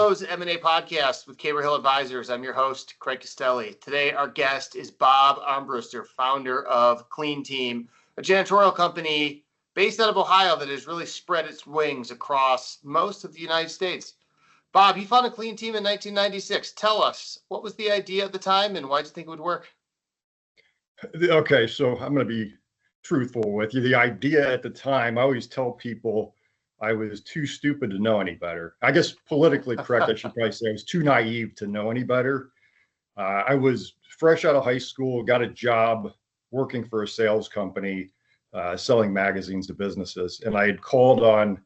Pros M&A podcast with Caber Hill Advisors. I'm your host, Craig Castelli. Today, our guest is Bob Armbruster, founder of Clean Team, a janitorial company based out of Ohio that has really spread its wings across most of the United States. Bob, you founded Clean Team in 1996. Tell us, what was the idea at the time and why did you think it would work? Okay, so I'm going to be truthful with you. The idea at the time, I always tell people I was too stupid to know any better. I guess politically correct, I should probably say I was too naive to know any better. I was fresh out of high school, got a job working for a sales company, selling magazines to businesses. And I had called on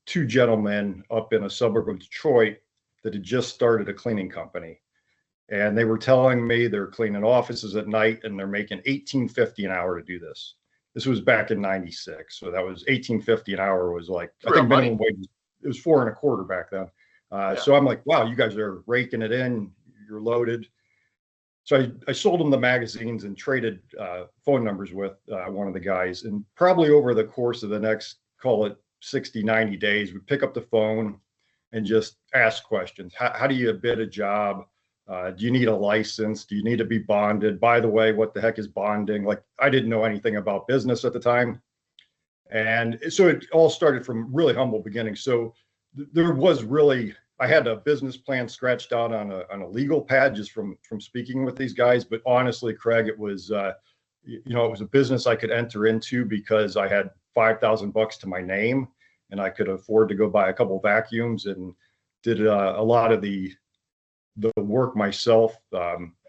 two gentlemen up in a suburb of Detroit that had just started a cleaning company. And they were telling me they're cleaning offices at night and they're making $18.50 an hour to do this. This was back in 96. So that was $18.50 an hour was like, I think minimum wage, it was $4.25 back then. So I'm like, wow, you guys are raking it in. You're loaded. So I sold them the magazines and traded phone numbers with one of the guys. And probably over the course of the next, call it 60, 90 days, we pick up the phone and just ask questions. How do you bid a job? Do you need a license? Do you need to be bonded? By the way, what the heck is bonding? Like, I didn't know anything about business at the time. And so it all started from really humble beginnings. So there was really, I had a business plan scratched out on a legal pad just from speaking with these guys. But honestly, Craig, it was, it was a business I could enter into because I had $5,000 to my name and I could afford to go buy a couple of vacuums and did a lot of the work myself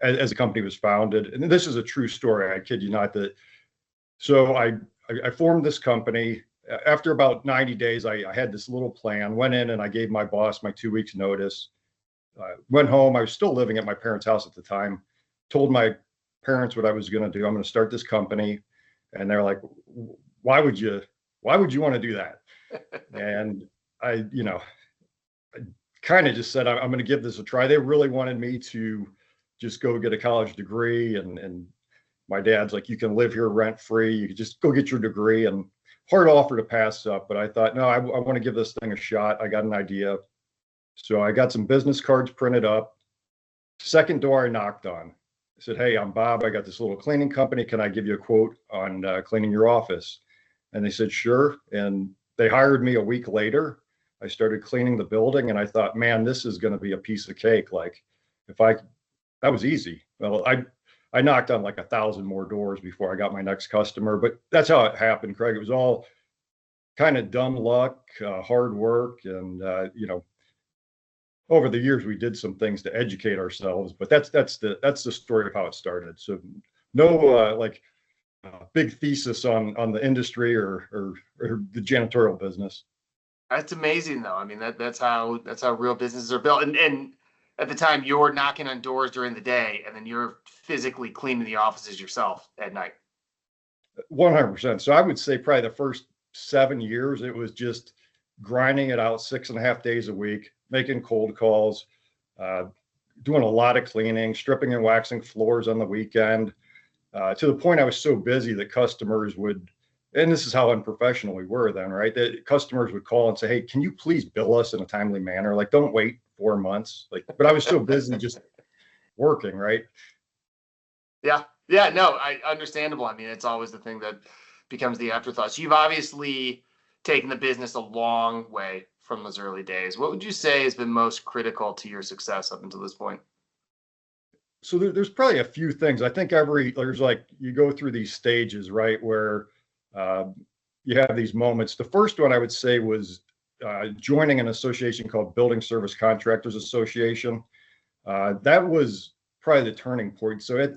as the company was founded. And this is a true story. I kid you not. So I formed this company. After about 90 days, I had this little plan, went in and I gave my boss my 2 weeks notice, went home. I was still living at my parents' house at the time, told my parents what I was going to do. I'm going to start this company. And they're like, why would you want to do that? And I kind of just said, I'm going to give this a try. They really wanted me to just go get a college degree. And my dad's like, you can live here rent free. You can just go get your degree. And hard offer to pass up. But I thought, no, I want to give this thing a shot. I got an idea. So I got some business cards printed up. Second door I knocked on. I said, hey, I'm Bob. I got this little cleaning company. Can I give you a quote on cleaning your office? And they said, sure. And they hired me a week later. I started cleaning the building and I thought, man, this is going to be a piece of cake. Like that was easy. Well, I knocked on like 1,000 more doors before I got my next customer, but that's how it happened, Craig. It was all kind of dumb luck, hard work. And, over the years, we did some things to educate ourselves, but that's the story of how it started. So no, big thesis on the industry or the janitorial business. That's amazing, though. I mean, that's how real businesses are built. And at the time, you're knocking on doors during the day, and then you're physically cleaning the offices yourself at night. 100%. So I would say probably the first 7 years, it was just grinding it out 6.5 days a week, making cold calls, doing a lot of cleaning, stripping and waxing floors on the weekend, to the point I was so busy that customers would. And this is how unprofessional we were then, right? That customers would call and say, hey, can you please bill us in a timely manner? Like, don't wait 4 months. But I was so busy just working, right? Yeah, no, understandable. I mean, it's always the thing that becomes the afterthought. So you've obviously taken the business a long way from those early days. What would you say has been most critical to your success up until this point? So there's probably a few things. I think you go through these stages, right, where you have these moments. The first one I would say was joining an association called Building Service Contractors Association. That was probably the turning point. So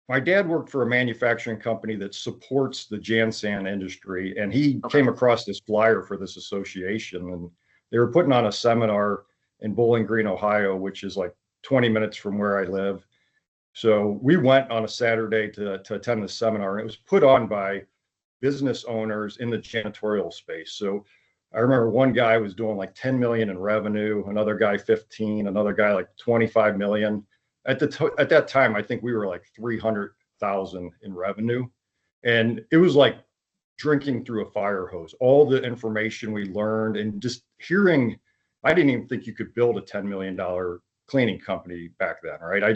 my dad worked for a manufacturing company that supports the Jan-San industry, and he came across this flyer for this association, and they were putting on a seminar in Bowling Green, Ohio, which is like 20 minutes from where I live. So we went on a Saturday to attend the seminar, and it was put on by business owners in the janitorial space. So I remember one guy was doing like 10 million in revenue, another guy 15, another guy like 25 million. At that time, I think we were like 300,000 in revenue. And it was like drinking through a fire hose, all the information we learned and just hearing I didn't even think you could build a $10 million cleaning company back then, right? I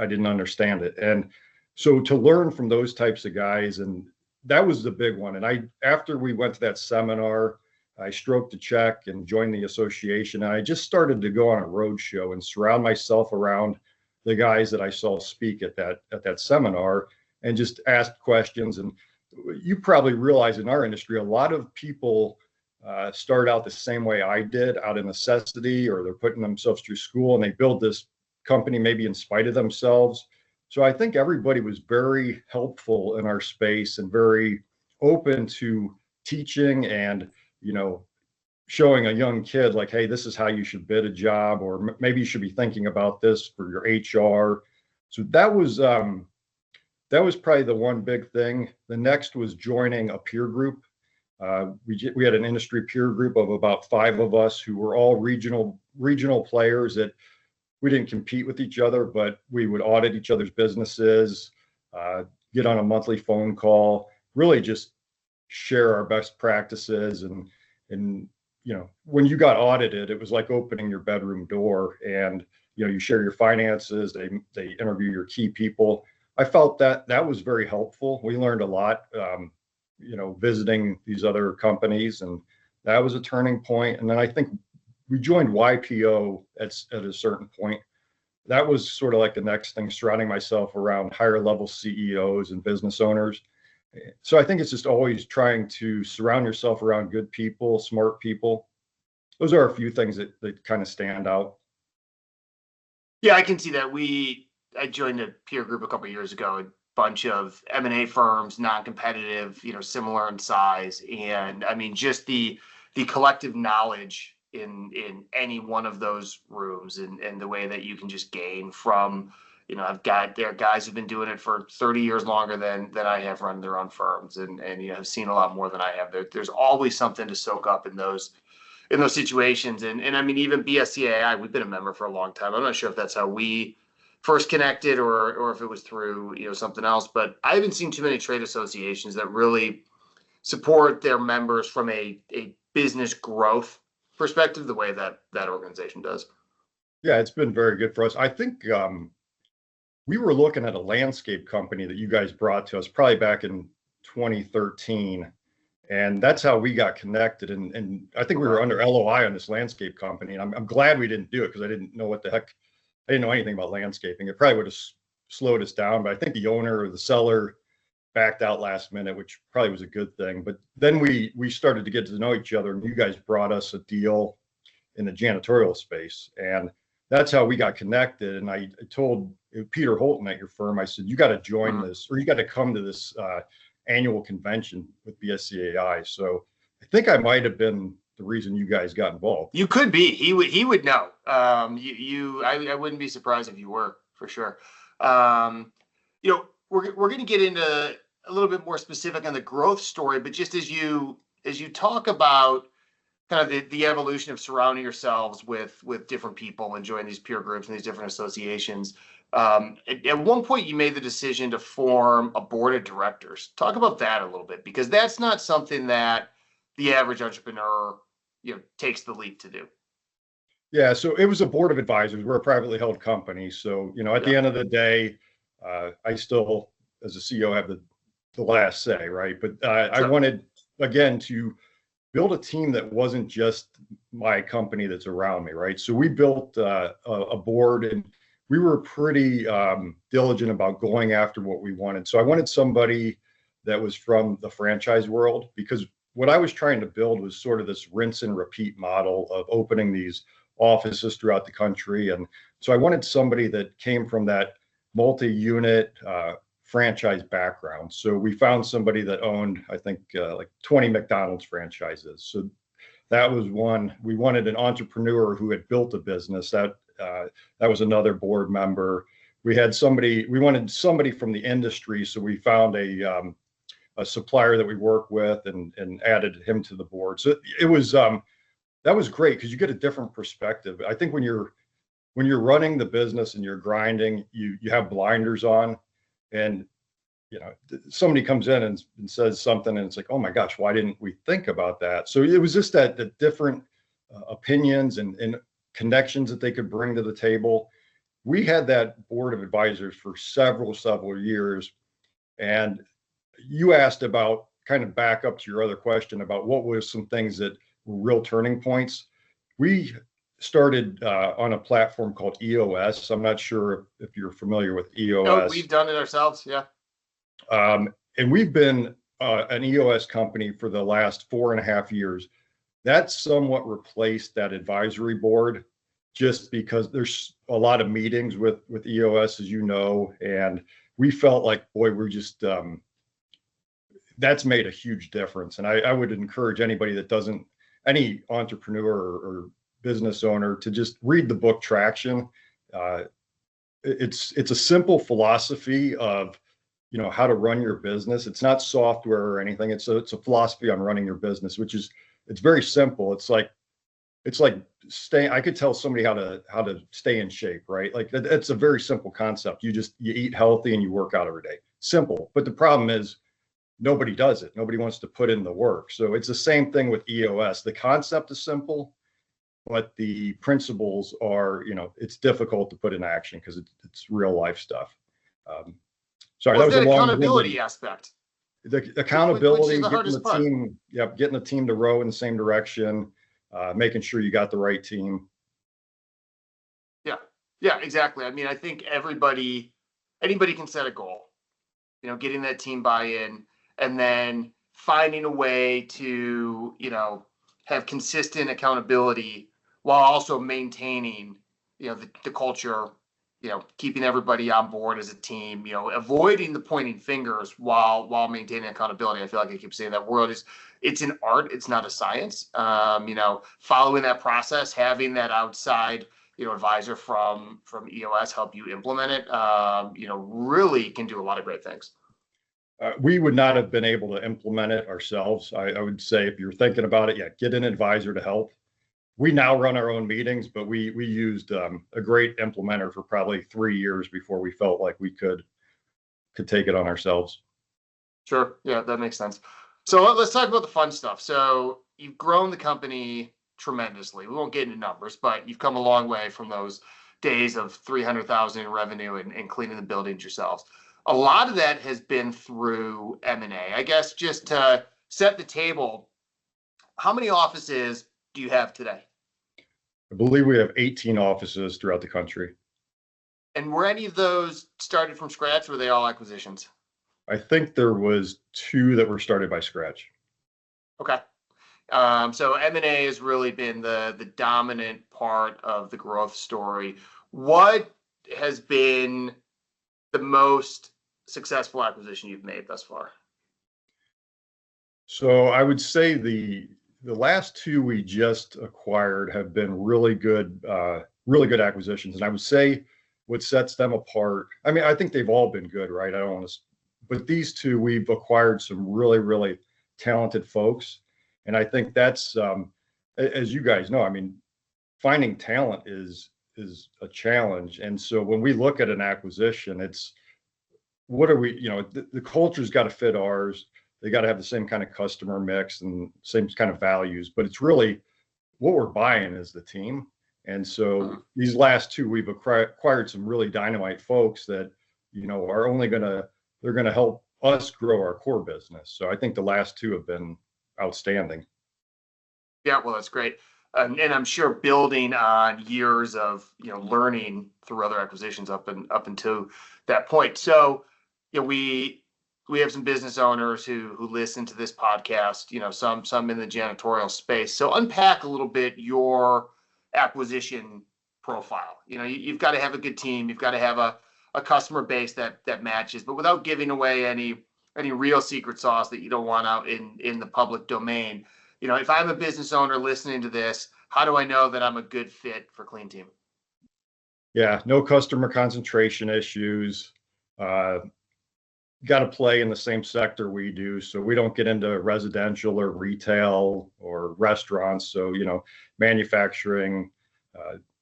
didn't understand it. And so to learn from those types of guys, and that was the big one. And after we went to that seminar, I stroked a check and joined the association. And I just started to go on a road show and surround myself around the guys that I saw speak at that seminar, and just asked questions. And you probably realize in our industry, a lot of people start out the same way I did, out of necessity, or they're putting themselves through school and they build this company maybe in spite of themselves. So I think everybody was very helpful in our space and very open to teaching and, showing a young kid like, hey, this is how you should bid a job, or maybe you should be thinking about this for your HR. So that was probably the one big thing. The next was joining a peer group. We had an industry peer group of about 5 of us who were all regional players that we didn't compete with each other, but we would audit each other's businesses, get on a monthly phone call, really just share our best practices. And when you got audited, it was like opening your bedroom door, and you share your finances. They interview your key people. I felt that was very helpful. We learned a lot, visiting these other companies, and that was a turning point. And then I think we joined YPO at a certain point. That was sort of like the next thing, surrounding myself around higher level CEOs and business owners. So I think it's just always trying to surround yourself around good people, smart people. Those are a few things that kind of stand out. Yeah, I can see that. I joined a peer group a couple of years ago, a bunch of M&A firms, non-competitive, similar in size. And I mean, just the collective knowledge in any one of those rooms, and the way that you can just gain from, there are guys who've been doing it for 30 years longer than I have, run their own firms, and have seen a lot more than I have. There's always something to soak up in those situations. And I mean, even BSCAI, we've been a member for a long time. I'm not sure if that's how we first connected, or if it was through something else, but I haven't seen too many trade associations that really support their members from a business growth perspective the way that organization does. Yeah, it's been very good for us. I think we were looking at a landscape company that you guys brought to us probably back in 2013. And that's how we got connected. And I think we were under LOI on this landscape company. And I'm glad we didn't do it, because I didn't know what the heck. I didn't know anything about landscaping. It probably would have slowed us down. But I think the owner or the seller backed out last minute, which probably was a good thing. But then we started to get to know each other, and you guys brought us a deal in the janitorial space. And that's how we got connected. And I told Peter Holton at your firm, I said, you got to join this, or you got to come to this annual convention with BSCAI. So I think I might have been the reason you guys got involved. You could be. He would know. I wouldn't be surprised if you were, for sure. We're going to get into a little bit more specific on the growth story, but just as you talk about kind of the evolution of surrounding yourselves with different people and joining these peer groups and these different associations. At one point, you made the decision to form a board of directors. Talk about that a little bit, because that's not something that the average entrepreneur, takes the leap to do. Yeah, so it was a board of advisors. We're a privately held company. So, at the end of the day, I still, as a CEO, have the last say, right? But sure. I wanted, again, to build a team that wasn't just my company that's around me, right? So we built a board, and we were pretty diligent about going after what we wanted. So I wanted somebody that was from the franchise world, because what I was trying to build was sort of this rinse and repeat model of opening these offices throughout the country. And so I wanted somebody that came from that multi-unit franchise background. So we found somebody that owned, I think, like 20 McDonald's franchises. So that was one. We wanted an entrepreneur who had built a business. That was another board member. We wanted somebody from the industry. So we found a supplier that we work with and added him to the board. So it was, that was great, because you get a different perspective. I think when you're running the business and you're grinding, you have blinders on, and somebody comes in and says something, and it's like, oh my gosh, why didn't we think about that? So it was just that the different opinions and connections that they could bring to the table. We had that board of advisors for several years. And you asked about, kind of back up to your other question about what was some things that were real turning points. We started on a platform called EOS. I'm not sure if you're familiar with EOS. No, we've done it ourselves. Yeah. And we've been an EOS company for the last 4.5 years. That somewhat replaced that advisory board, just because there's a lot of meetings with EOS, as you know, and we felt like, boy, we're just, that's made a huge difference. And I would encourage anybody that doesn't, any entrepreneur or business owner, to just read the book Traction. It's a simple philosophy of, how to run your business. It's not software or anything. It's a philosophy on running your business, it's very simple. It's like I could tell somebody how to stay in shape, right? Like that's a very simple concept. You eat healthy and you work out every day. Simple. But the problem is nobody does it. Nobody wants to put in the work. So it's the same thing with EOS. The concept is simple, but the principles are, it's difficult to put in action because it's real life stuff. Sorry, that was a long accountability aspect. The accountability, the getting the team to row in the same direction, making sure you got the right team. Yeah, exactly. I mean, I think anybody can set a goal, getting that team buy-in and then finding a way to, have consistent accountability while also maintaining, the culture, keeping everybody on board as a team, avoiding the pointing fingers while maintaining accountability. I feel like I keep saying that it's an art. It's not a science. Following that process, having that outside, advisor from EOS help you implement it, really can do a lot of great things. We would not have been able to implement it ourselves. I would say if you're thinking about it, get an advisor to help. We now run our own meetings, but we used a great implementer for probably 3 years before we felt like we could take it on ourselves. Sure. Yeah, that makes sense. So let's talk about the fun stuff. So you've grown the company tremendously. We won't get into numbers, but you've come a long way from those days of 300,000 in revenue and cleaning the buildings yourselves. A lot of that has been through M&A. I guess just to set the table, how many offices do you have today? I believe we have 18 offices throughout the country. And were any of those started from scratch, or were they all acquisitions? I think there was 2 that were started by scratch. Okay. So M&A has really been the dominant part of the growth story. What has been the most successful acquisition you've made thus far? So I would say the last 2 we just acquired have been really good acquisitions. And I would say what sets them apart, I mean, I think they've all been good, right? I don't want to, but these 2, we've acquired some really talented folks. And I think that's, as you guys know, I mean, finding talent is a challenge. And so when we look at an acquisition, it's, what are we, the culture's got to fit ours. They got to have the same kind of customer mix and same kind of values, but it's really what we're buying is the team. And so these last 2, we've acquired some really dynamite folks that, are only they're going to help us grow our core business. So I think the last 2 have been outstanding. Yeah, well, that's great. And I'm sure building on years of, learning through other acquisitions up until that point. So, we have some business owners who listen to this podcast, some in the janitorial space. So unpack a little bit your acquisition profile. You've got to have a good team. You've got to have a customer base that matches, but without giving away any real secret sauce that you don't want out in the public domain. If I'm a business owner listening to this, how do I know that I'm a good fit for Clean Team? Yeah, no customer concentration issues. Got to play in the same sector we do, so we don't get into residential or retail or restaurants. So, manufacturing,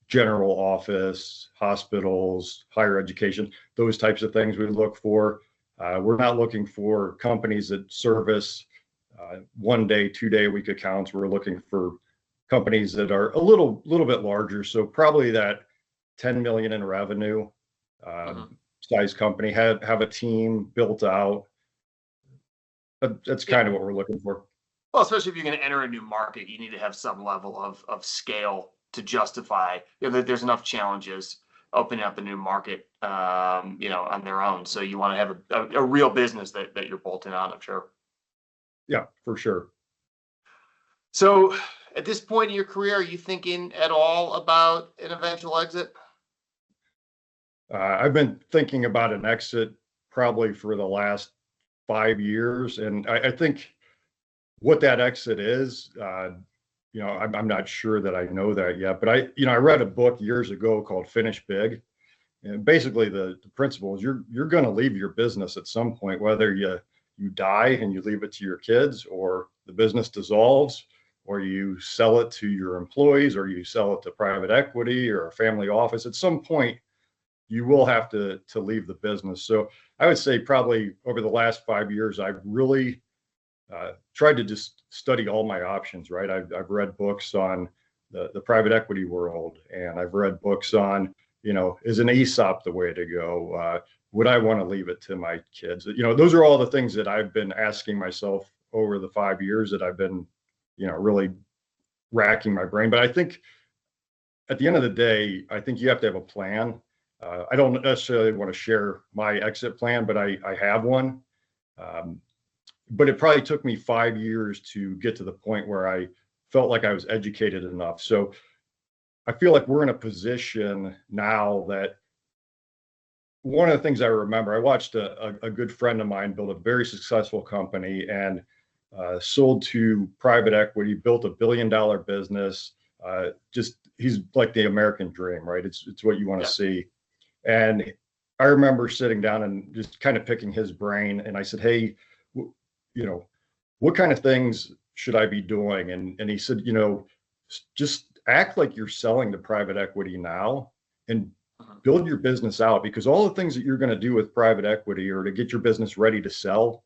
general office, hospitals, higher education, those types of things we look for. We're not looking for companies that service 1 day, 2 day a week accounts. We're looking for companies that are a little bit larger. So probably that 10 million in revenue Mhm. size company have a team built out. That's Yeah. kind of what we're looking for. Well, especially if you're going to enter a new market, you need to have some level of scale to justify, that there's enough challenges opening up a new market, on their own. So you want to have a real business that you're bolting on, I'm sure. Yeah, for sure. So at this point in your career, are you thinking at all about an eventual exit? I've been thinking about an exit probably for the last 5 years, and I think what that exit is, I'm not sure that I know that yet. But I read a book years ago called Finish Big, and basically the principle is you're going to leave your business at some point, whether you die and you leave it to your kids, or the business dissolves, or you sell it to your employees, or you sell it to private equity or a family office. At some point, you will have to leave the business. So I would say probably over the last 5 years, I've really tried to just study all my options, right? I've read books on the private equity world, and I've read books on, is an ESOP the way to go? Would I want to leave it to my kids? Those are all the things that I've been asking myself over the 5 years that I've been, really racking my brain. But I think at the end of the day, I think you have to have a plan. I don't necessarily want to share my exit plan, but I have one. But it probably took me 5 years to get to the point where I felt like I was educated enough. So I feel like we're in a position now that one of the things I remember, I watched a good friend of mine build a very successful company and sold to private equity, built $1 billion business. Just he's like the American dream, right? It's what you want to Yeah. see. And I remember sitting down and just kind of picking his brain. And I said, hey, what kind of things should I be doing? And he said, just act like you're selling to private equity now and Mhm. build your business out, because all the things that you're going to do with private equity or to get your business ready to sell,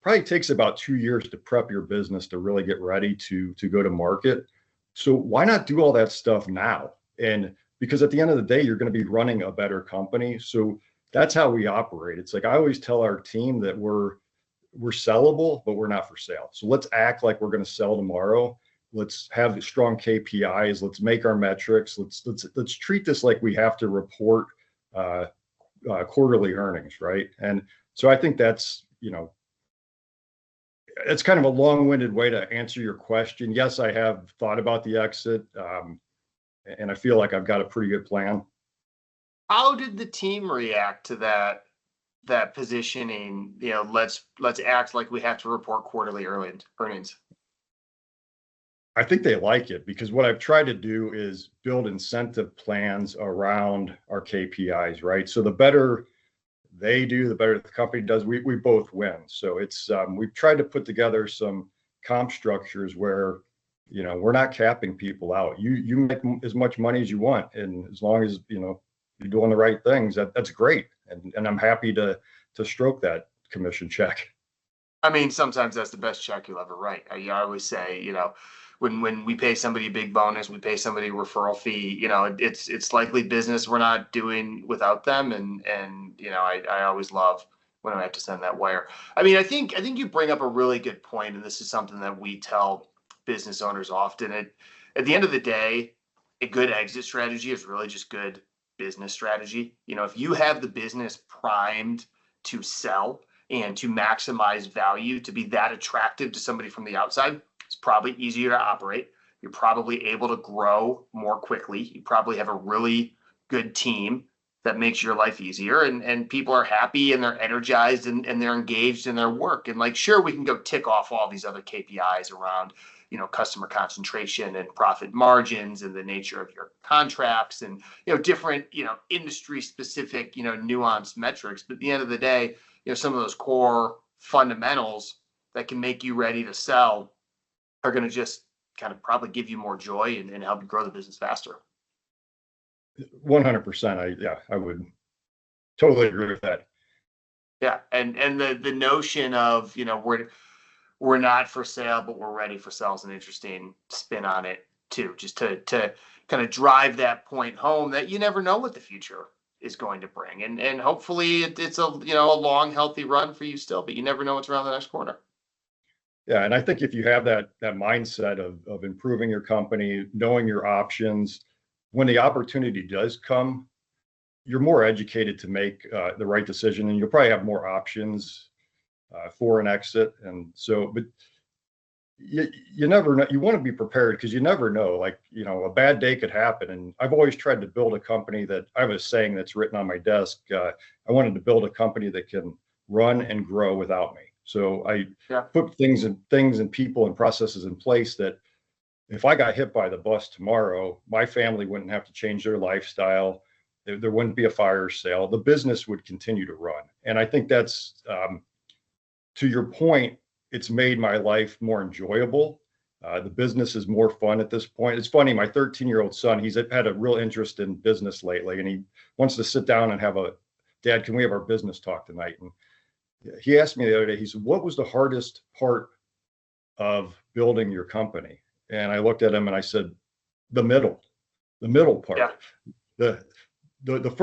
probably takes about 2 years to prep your business to really get ready to go to market. So why not do all that stuff now? And because at the end of the day, you're going to be running a better company. So that's how we operate. It's like I always tell our team that we're sellable, but we're not for sale. So let's act like we're going to sell tomorrow. Let's have strong KPIs. Let's make our metrics. Let's treat this like we have to report quarterly earnings, right? And so I think that's it's kind of a long-winded way to answer your question. Yes, I have thought about the exit, and I feel like I've got a pretty good plan. How did the team react to that positioning? Let's act like we have to report quarterly earnings. I think they like it because what I've tried to do is build incentive plans around our KPIs, right? So the better they do, the better the company does. We both win. So it's we've tried to put together some comp structures where we're not capping people out. You make as much money as you want, and as long as you're doing the right things, that's great. And I'm happy to stroke that commission check. I mean, sometimes that's the best check you'll ever write. I always say, when we pay somebody a big bonus, we pay somebody a referral fee. It's likely business we're not doing without them, and I always love when I have to send that wire. I mean, I think you bring up a really good point, and this is something that we tell business owners often. At the end of the day, a good exit strategy is really just good business strategy. If you have the business primed to sell and to maximize value, to be that attractive to somebody from the outside, it's probably easier to operate. You're probably able to grow more quickly. You probably have a really good team that makes your life easier, and people are happy and they're energized and they're engaged in their work. And like, sure, we can go tick off all these other KPIs around, customer concentration and profit margins and the nature of your contracts and, different, industry specific, nuanced metrics. But at the end of the day, some of those core fundamentals that can make you ready to sell are going to just kind of probably give you more joy and help you grow the business faster. 100%. I would totally agree with that. Yeah, and the notion of we're not for sale, but we're ready for sale is an interesting spin on it too, just to kind of drive that point home that you never know what the future is going to bring. And hopefully it's a, you know, a long, healthy run for you still, but you never know what's around the next corner. Yeah, and I think if you have that mindset of improving your company, knowing your options, when the opportunity does come, you're more educated to make the right decision, and you'll probably have more options for an exit. And so, but you never know. You want to be prepared because you never know. Like, you know, a bad day could happen. And I've always tried to build a company that I have a saying that's written on my desk. I wanted to build a company that can run and grow without me. So I put things and people and processes in place that if I got hit by the bus tomorrow, my family wouldn't have to change their lifestyle. There wouldn't be a fire sale. The business would continue to run. And I think that's, to your point, it's made my life more enjoyable. The business is more fun at this point. It's funny, my 13-year-old son, he's had a real interest in business lately, and he wants to sit down and have Dad, can we have our business talk tonight? And he asked me the other day, he said, what was the hardest part of building your company? And I looked at him and I said, the middle part. Yeah. The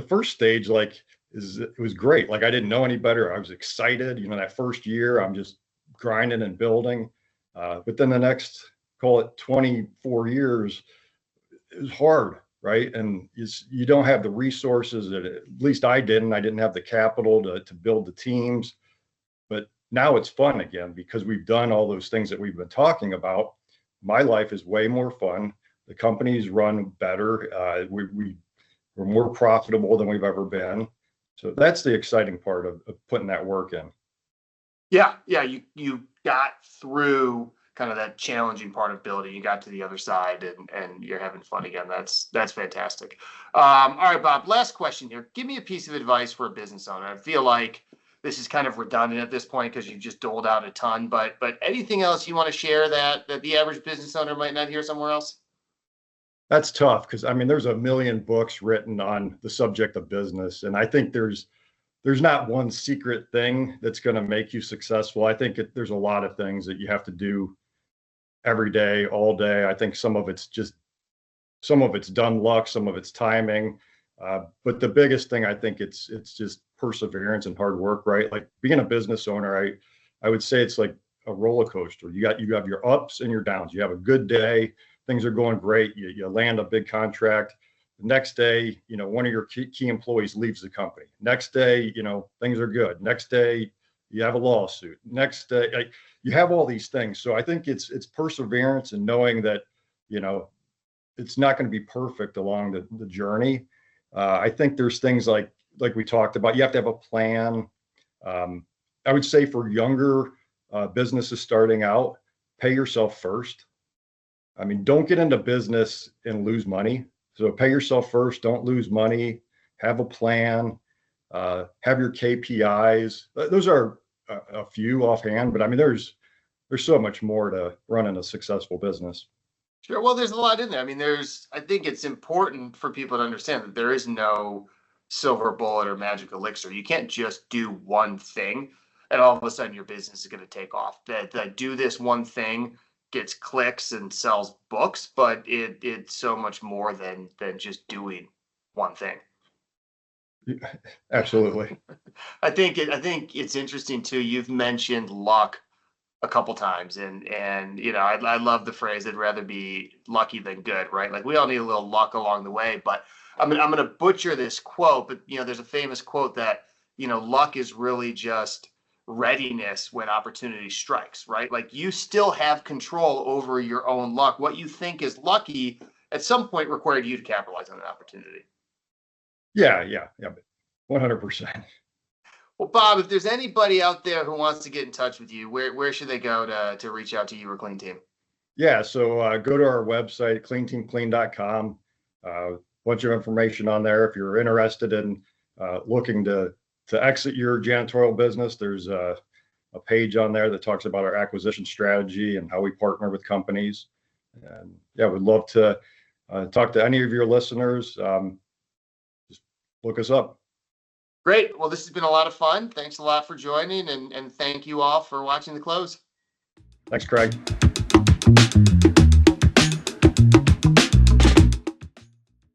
first stage, like, it was great. Like, I didn't know any better. I was excited. You know, that first year, I'm just grinding and building. But then the next, call it 24 years, it was hard, right? And you don't have the resources that at least I didn't. I didn't have the capital to build the teams. But now it's fun again because we've done all those things that we've been talking about. My life is way more fun. The company's run better. We're more profitable than we've ever been. So that's the exciting part of putting that work in. Yeah. You got through kind of that challenging part of building. You got to the other side and you're having fun again. That's fantastic. All right, Bob, last question here. Give me a piece of advice for a business owner. I feel like this is kind of redundant at this point because you've just doled out a ton, but anything else you want to share that the average business owner might not hear somewhere else? That's tough because I mean, there's a million books written on the subject of business, and I think there's not one secret thing that's going to make you successful. I think there's a lot of things that you have to do every day, all day. I think some of it's done luck, some of it's timing. But the biggest thing, I think it's just perseverance and hard work, right? Like being a business owner, I would say it's like a roller coaster. You have your ups and your downs. You have a good day, things are going great. You land a big contract. The next day, you know, one of your key employees leaves the company. Next day, you know, things are good. Next day, you have a lawsuit. Next day, you have all these things. So I think it's perseverance and knowing that, you know, it's not going to be perfect along the journey. I think there's things like we talked about. You have to have a plan. I would say for younger businesses starting out, pay yourself first. I mean, don't get into business and lose money. So pay yourself first. Don't lose money. Have a plan. Have your KPIs. Those are a few offhand, but I mean, there's so much more to running a successful business. Sure. Well, there's a lot in there. I mean, I think it's important for people to understand that there is no silver bullet or magic elixir. You can't just do one thing and all of a sudden your business is going to take off. That do this one thing gets clicks and sells books, but it's so much more than just doing one thing. Absolutely. I think it's interesting too. You've mentioned luck a couple times, and you know, I love the phrase, I'd rather be lucky than good, right? Like we all need a little luck along the way, but I'm going to butcher this quote, but you know, there's a famous quote that, you know, luck is really just readiness when opportunity strikes, right? Like you still have control over your own luck. What you think is lucky at some point required you to capitalize on an opportunity. Yeah, 100%. Well, Bob, if there's anybody out there who wants to get in touch with you, where should they go to reach out to you or Clean Team? Yeah, so go to our website, cleanteamclean.com. Bunch of information on there. If you're interested in looking to exit your janitorial business, there's a page on there that talks about our acquisition strategy and how we partner with companies. And yeah, we'd love to talk to any of your listeners. Just look us up. Great. Well, this has been a lot of fun. Thanks a lot for joining, and thank you all for watching The Close. Thanks, Craig.